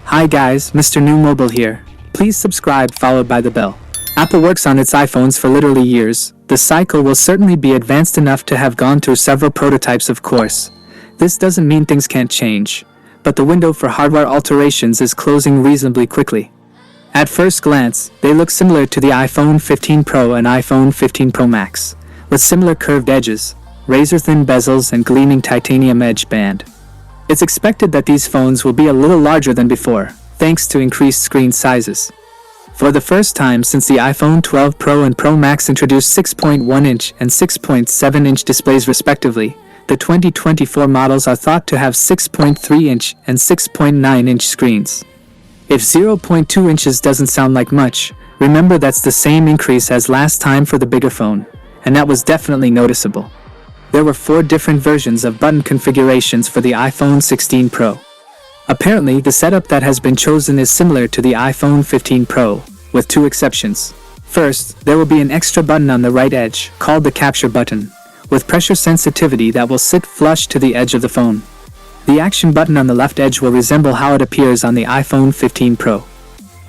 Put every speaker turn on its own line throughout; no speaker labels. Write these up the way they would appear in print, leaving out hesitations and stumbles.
Hi guys, Mrnewmobile here. Please subscribe followed by the bell. Apple works on its iPhones for literally years. The cycle will certainly be advanced enough to have gone through several prototypes, of course. This doesn't mean things can't change, but the window for hardware alterations is closing reasonably quickly. At first glance, they look similar to the iPhone 15 Pro and iPhone 15 Pro Max, with similar curved edges, razor-thin bezels and gleaming titanium edge band. It's expected that these phones will be a little larger than before, thanks to increased screen sizes. For the first time since the iPhone 12 Pro and Pro Max introduced 6.1-inch and 6.7-inch displays respectively, the 2024 models are thought to have 6.3-inch and 6.9-inch screens. If 0.2 inches doesn't sound like much, remember that's the same increase as last time for the bigger phone, and that was definitely noticeable. There were 4 different versions of button configurations for the iPhone 16 Pro. Apparently, the setup that has been chosen is similar to the iPhone 15 Pro, with 2 exceptions. First, there will be an extra button on the right edge, called the capture button, with pressure sensitivity that will sit flush to the edge of the phone. The action button on the left edge will resemble how it appears on the iPhone 15 Pro.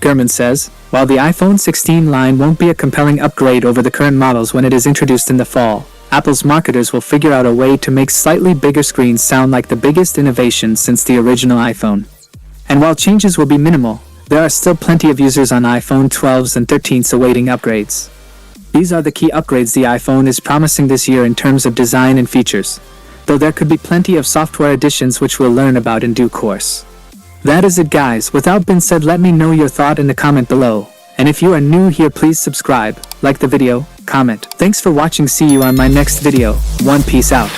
Gurman says, while the iPhone 16 line won't be a compelling upgrade over the current models when it is introduced in the fall, Apple's marketers will figure out a way to make slightly bigger screens sound like the biggest innovation since the original iPhone. And while changes will be minimal, there are still plenty of users on iPhone 12s and 13s awaiting upgrades. These are the key upgrades the iPhone is promising this year in terms of design and features, though there could be plenty of software additions which we'll learn about in due course. That is it guys, without being said, let me know your thought in the comment below. And if you are new here, please subscribe, like the video, comment. Thanks for watching, see you on my next video. One, peace out.